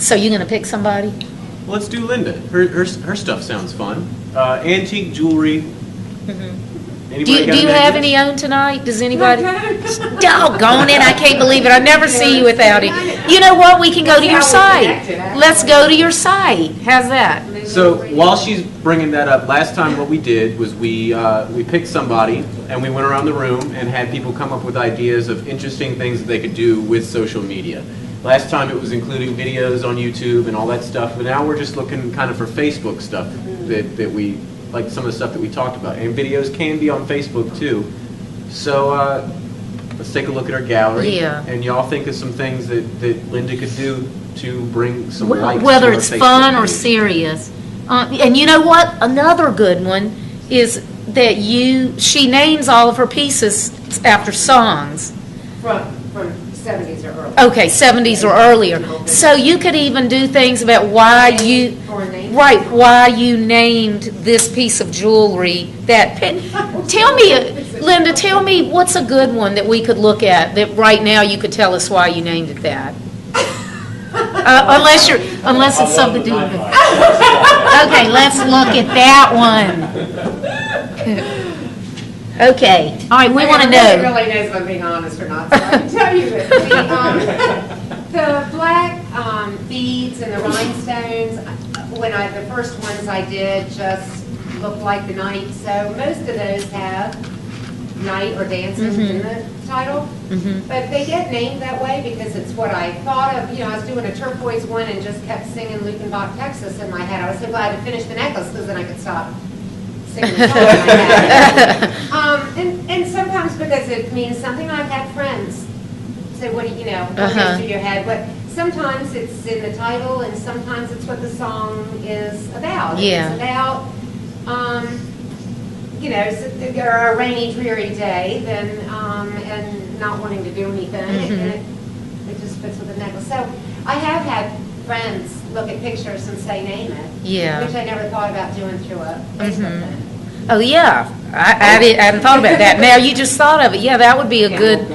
So you're going to pick somebody? Let's do Linda. Her stuff sounds fun. Antique jewelry. Do you have any on tonight? Does anybody? Doggone it, I can't believe it. I never see you without it. You know what? We can go to your site. Let's go to your site. How's that? So while she's bringing that up, last time what we did was we picked somebody and we went around the room and had people come up with ideas of interesting things that they could do with social media. Last time it was including videos on YouTube and all that stuff, but now we're just looking kind of for Facebook stuff that we, like some of the stuff that we talked about. And videos can be on Facebook too. So let's take a look at our gallery. Yeah. And y'all think of some things that Linda could do to bring some light whether to it's our fun Facebook or page. serious. And you know what? Another good one is that she names all of her pieces after songs. From 70s or earlier. Okay, 70s or earlier. So you could even do things about why you named this piece of jewelry that. Tell me, Linda, tell me what's a good one that we could look at that right now you could tell us why you named it that. Unless it's something to do with it. Okay, let's look at that one. Okay, all right, we want to know. Nobody really knows if I'm being honest or not, so I can tell you that the black beads and the rhinestones, the first ones I did just looked like the night, so most of those have night or dancing in the title, but they get named that way because it's what I thought of. I was doing a turquoise one and just kept singing Lukenbach, Texas in my head. I was so glad to finish the necklace because then I could stop singing the song in my head. And sometimes because it means something, I've had friends say, what goes through your head, but sometimes it's in the title and sometimes it's what the song is about. Yeah. It's about or a rainy, dreary day, then and not wanting to do anything, and it just fits with the necklace. So I have had friends look at pictures and say name it, which I never thought about doing through a Facebook thing. Oh yeah, I hadn't thought about that. Now you just thought of it. Yeah, that would be a good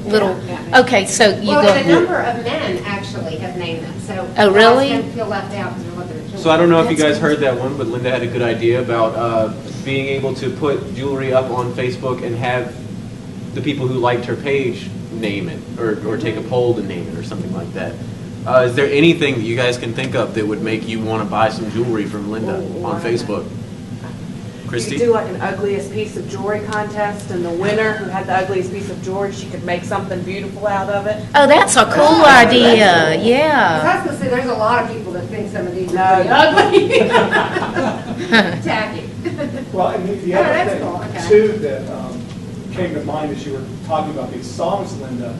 little. Okay, so you go. Well, a number of men actually have named them. So oh really? Girls feel left out because they're looking at jewelry. So I don't know if you guys heard that one, but Linda had a good idea about being able to put jewelry up on Facebook and have the people who liked her page name it, or take a poll to name it, or something like that. Is there anything that you guys can think of that would make you want to buy some jewelry from Linda on Facebook? Christy? You could do like an ugliest piece of jewelry contest, and the winner who had the ugliest piece of jewelry, she could make something beautiful out of it. Oh, that's a cool idea. Yeah. I was going to say, there's a lot of people that think some of these are pretty ugly. Tacky. Well, and the other thing, too, that came to mind as you were talking about these songs, Linda,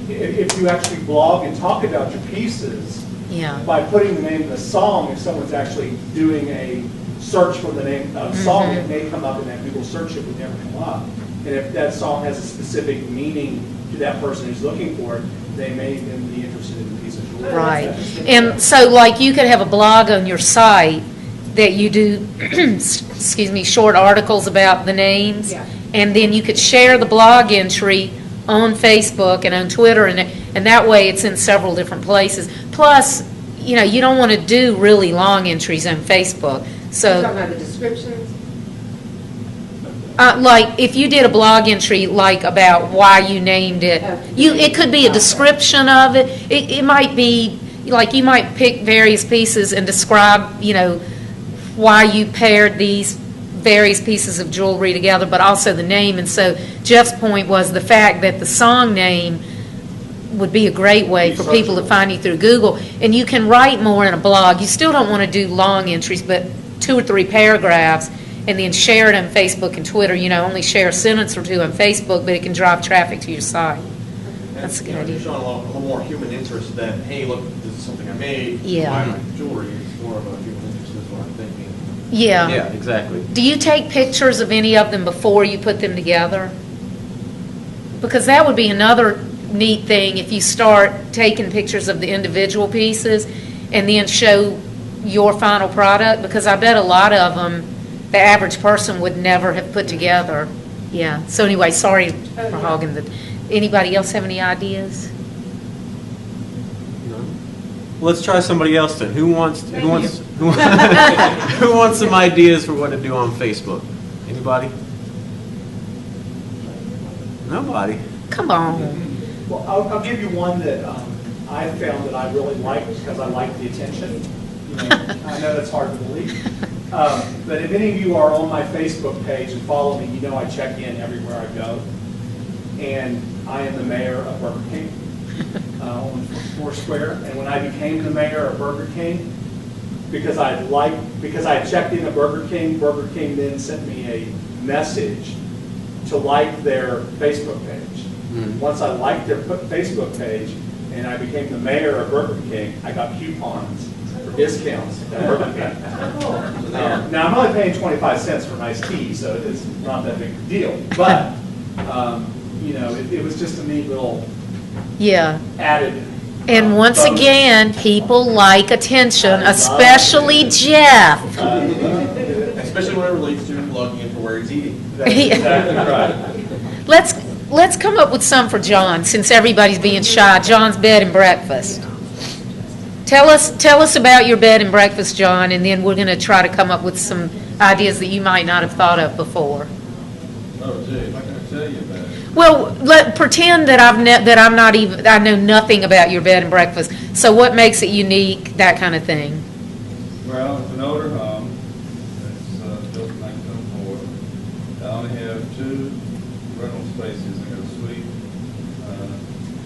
if you actually blog and talk about your pieces, by putting the name of the song, if someone's actually doing a search for the name of the song, it may come up in that Google search, it would never come up. And if that song has a specific meaning to that person who's looking for it, they may then be interested in the piece of jewelry. Right. And so, like, you could have a blog on your site that you do, excuse me, short articles about the names, and then you could share the blog entry on Facebook and on Twitter, and that way it's in several different places. Plus, you don't want to do really long entries on Facebook. So, you're talking about the descriptions? Like if you did a blog entry like about why you named it, it could be a description of it. It might be like you might pick various pieces and describe, why you paired these various pieces of jewelry together, but also the name. And so Jeff's point was the fact that the song name would be a great way for people to find you through Google. And you can write more in a blog. You still don't want to do long entries, but 2 or 3 paragraphs, and then share it on Facebook and Twitter. Only share a sentence or 2 on Facebook, but it can drive traffic to your site. That's a good idea. You're showing a little more human interest than, hey, look, this is something I made. Yeah. Why am I jewelry? It's more of a human interest is what I'm thinking. Yeah. Yeah, exactly. Do you take pictures of any of them before you put them together? Because that would be another neat thing if you start taking pictures of the individual pieces and then show your final product, because I bet a lot of them the average person would never have put together. Yeah. So anyway, sorry for hogging the. Anybody else have any ideas? No? let's try somebody else then. Who wants some ideas for what to do on Facebook? Anybody? Nobody. Come on. Well, I'll give you one that I found that I really liked because I like the attention. You know, I know that's hard to believe. But if any of you are on my Facebook page and follow me, you know I check in everywhere I go. And I am the mayor of Burger King on Foursquare. And when I became the mayor of Burger King, because I checked in at Burger King then sent me a message to like their Facebook page. Once I liked their Facebook page and I became the mayor of Burger King, I got coupons for discounts at Burger King. Now I'm only paying 25 cents for an iced tea, so it's not that big a deal. But you know, it was just a neat little added. And once bonus. again, people like attention, especially Jeff. Especially when it relates to logging in for where he's eating. That's exactly right. Let's come up with some for John, since everybody's being shy. John's bed and breakfast. Tell us about your bed and breakfast, John, and then we're going to try to come up with some ideas that you might not have thought of before. Oh, gee, what can I tell you about it? Well, pretend that I know nothing about your bed and breakfast. So what makes it unique? That kind of thing. Well, it's an older home. It's built in 1904. I only have 2 rental spaces. I got a suite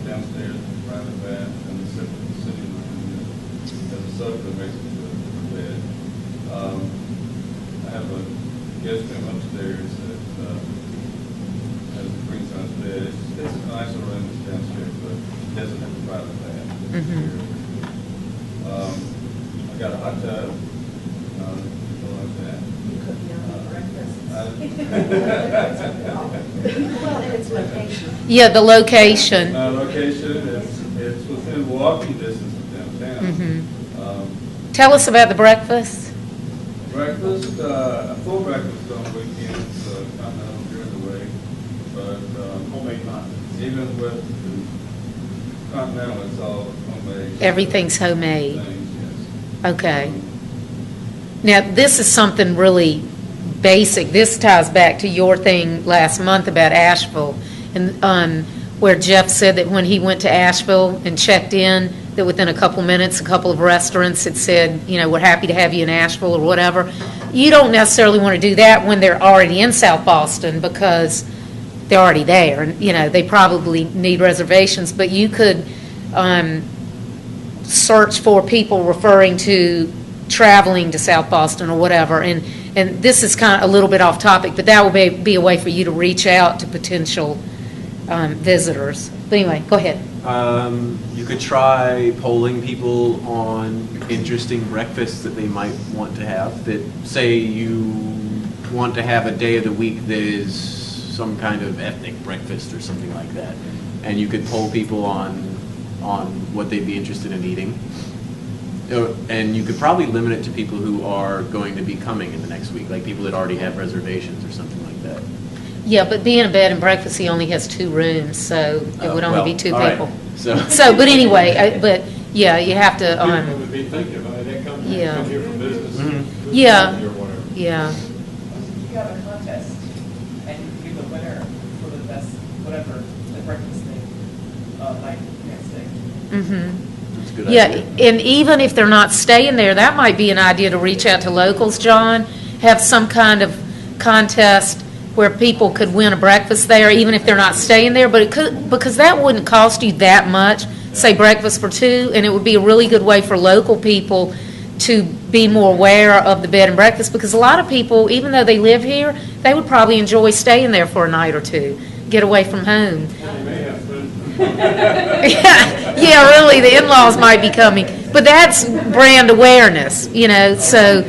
downstairs, private bath, and the sitting room. There's a sofa that makes it to a bed. I have a guest room upstairs that has a queen size bed. It's a nicer room that's downstairs, but it doesn't have a private bath. I got a hot tub. People like that. You cook your own breakfast. Well, and its location. Yeah, the location. Location, it's within walking distance of downtown. Tell us about the breakfast. Breakfast, a full breakfast on weekends, continental during the week, but Homemade mine. even with the continental, it's all homemade. Everything's homemade. Things, yes. Okay. Now, this is something really basic. This ties back to your thing last month about Asheville, and where Jeff said that when he went to Asheville and checked in, that within a couple minutes, a couple of restaurants had said, you know, we're happy to have you in Asheville or whatever. You don't necessarily want to do that when they're already in South Boston because they're already there, and you know they probably need reservations. But you could search for people referring to traveling to South Boston or whatever. And this is kind of a little bit off topic, but that will be a way for you to reach out to potential visitors. But anyway, go ahead. You could try polling people on interesting breakfasts that they might want to have. That say you want to have a day of the week that is some kind of ethnic breakfast or something like that, and you could poll people on what they'd be interested in eating. And you could probably limit it to people who are going to be coming in the next week, like people that already have reservations or something like that. Yeah, but being a bed and breakfast, he only has 2 rooms, so it would only be 2 all right. people. So, But anyway, but yeah, you have to. People would be thinking about it, they come here for business. Yeah. Or whatever. Yeah. You have a contest, and you give the winner for the best, whatever, the breakfast thing, like next day. that's a good Yeah, idea. and even if they're not staying there, that might be an idea to reach out to locals, John. Have some kind of contest where people could win a breakfast there, even if they're not staying there. But it could, because that wouldn't cost you that much, say breakfast for 2, and it would be a really good way for local people to be more aware of the bed and breakfast, because a lot of people, even though they live here, they would probably enjoy staying there for a night or 2, get away from home. They may have food. Yeah, really, the in-laws might be coming. But that's brand awareness, you know, so,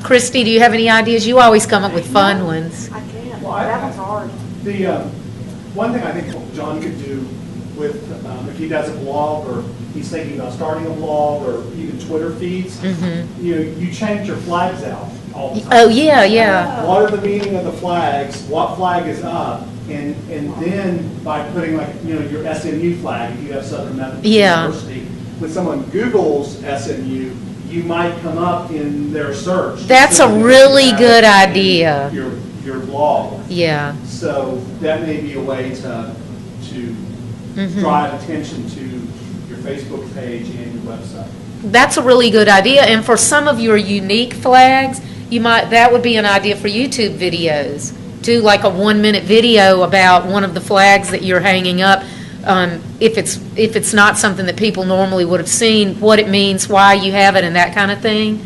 Christy, do you have any ideas? You always come up with fun ones. I can't. Well, That one's hard. The one thing I think John could do with, if he does a blog or he's thinking about starting a blog or even Twitter feeds, you change your flags out all the time. Oh, yeah. What are the meaning of the flags? What flag is up? And then by putting like, your SMU flag, if you have Southern Methodist Yeah. University, when someone Googles SMU, you might come up in their search. That's a So really you have good it in idea. Your blog. Yeah. So that may be a way to drive attention to your Facebook page and your website. That's a really good idea. And for some of your unique flags, that would be an idea for YouTube videos. Do like a 1-minute video about one of the flags that you're hanging up. If it's not something that people normally would have seen, what it means, why you have it, and that kind of thing.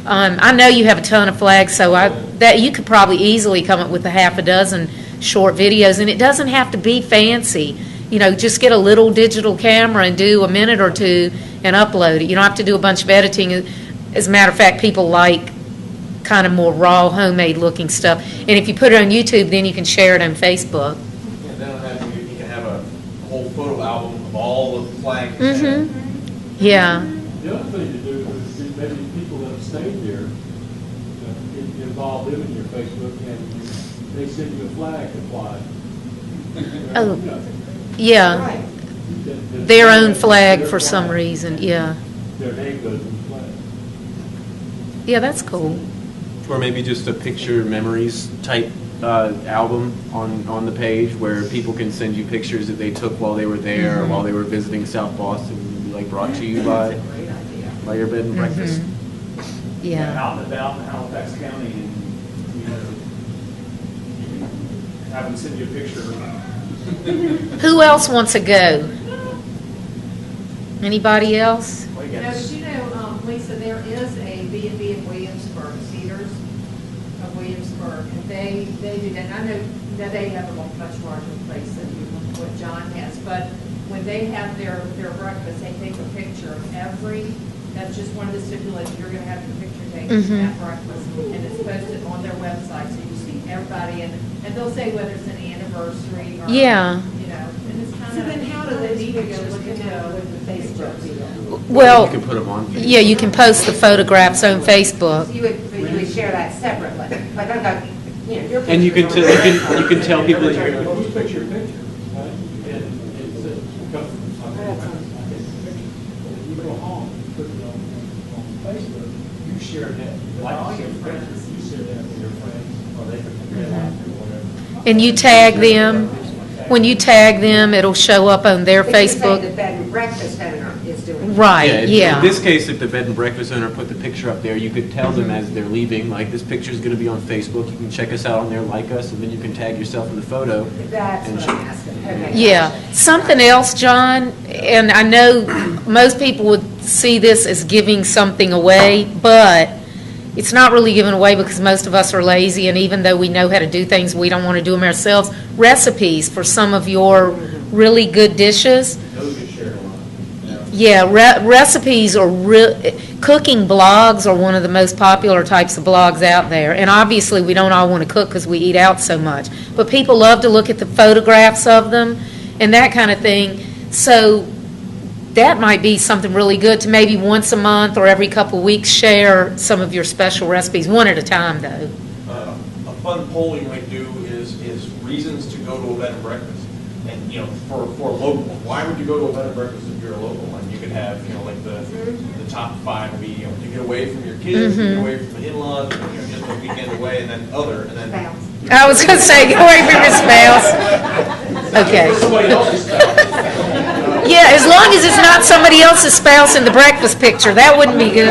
I know you have a ton of flags, so that you could probably easily come up with a half a dozen short videos, and it doesn't have to be fancy. Just get a little digital camera and do a minute or two and upload it. You don't have to do a bunch of editing. As a matter of fact, people like kind of more raw, homemade-looking stuff. And if you put it on YouTube, then you can share it on Facebook. And then you can have a whole photo album of all the flags. Yeah. The other thing to do is maybe people that have stayed here, involve them in your Facebook, and they send you a flag to fly. Oh, yeah. Their own flag for some reason, yeah. Their name goes in the flag. Yeah, that's cool. Or maybe just a picture memories type album on the page where people can send you pictures that they took while they were there or while they were visiting South Boston, like brought to you by your bed and breakfast. Yeah. Out and about in Halifax County, and you can have them send you a picture. Who else wants to go? Anybody else? Lisa, there is a B&B in Williamsburg, Cedars of Williamsburg, and they do that. And I know that they have a much larger place than what John has, but when they have their breakfast, they take a picture of that's just one of the stipulations, you're going to have your picture taken at breakfast, and it's posted on their website, so you see everybody, and they'll say whether it's an anniversary or, and it's kind of. So then how do they need to go look at the Facebook deal? Well, you can put them on Facebook. Yeah, you can post the photographs on Facebook. You would share that separately. Like, your And you can tell people that you're. Well, you put your picture, right? And you go home, put it on Facebook, you share that, like all your friends, you share that with your friends, or they can compare that or whatever. And you tag them. When you tag them, it'll show up on their Facebook. The bed and breakfast owner is doing. Right, yeah. In this case, if the bed and breakfast owner put the picture up there, you could tell them as they're leaving, like, this picture is going to be on Facebook. You can check us out on there, like us, and then you can tag yourself in the photo. That's what I'm asking. Okay. Yeah. Something else, John, and I know most people would see this as giving something away, but it's not really given away because most of us are lazy, and even though we know how to do things, we don't want to do them ourselves. Recipes for some of your really good dishes. Those get shared a lot. Yeah, recipes or cooking blogs are one of the most popular types of blogs out there. And obviously, we don't all want to cook because we eat out so much. But people love to look at the photographs of them and that kind of thing. So that might be something really good to maybe once a month or every couple of weeks share some of your special recipes, one at a time, though. A fun poll you might do is reasons to go to a bed and breakfast. And, for a local, why would you go to a bed and breakfast if you're a local? And you could have, like the top 5 would be, to get away from your kids, to get away from the in-laws, just a weekend away, and then other, and then. I was going to say, get away from your spouse. Okay. Somebody else's spouse. Yeah, as long as it's not somebody else's spouse in the breakfast picture, that wouldn't be good.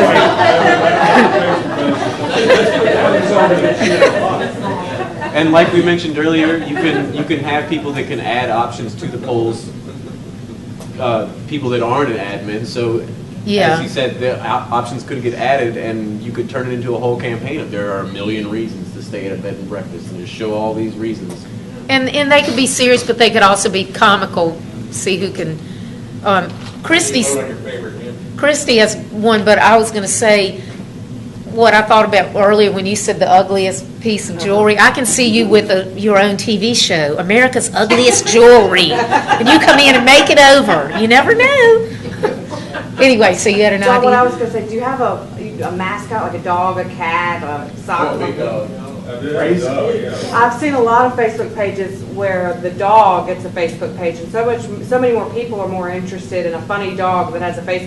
And like we mentioned earlier, you can have people that can add options to the polls, people that aren't an admin. So Yeah. as you said, the options could get added, and you could turn it into a whole campaign of there are a million reasons to stay at a bed and breakfast, and just show all these reasons. And they could be serious, but they could also be comical. See who can. Christy has one, but I was going to say what I thought about earlier when you said the ugliest piece of jewelry. I can see you with your own TV show, America's Ugliest Jewelry, and you come in and make it over. You never know. Anyway, so you had an idea. What I was going to say, do you have a mascot, like a dog, a cat, a sock? I've seen a lot of Facebook pages where the dog gets a Facebook page, and so many more people are more interested in a funny dog that has a Facebook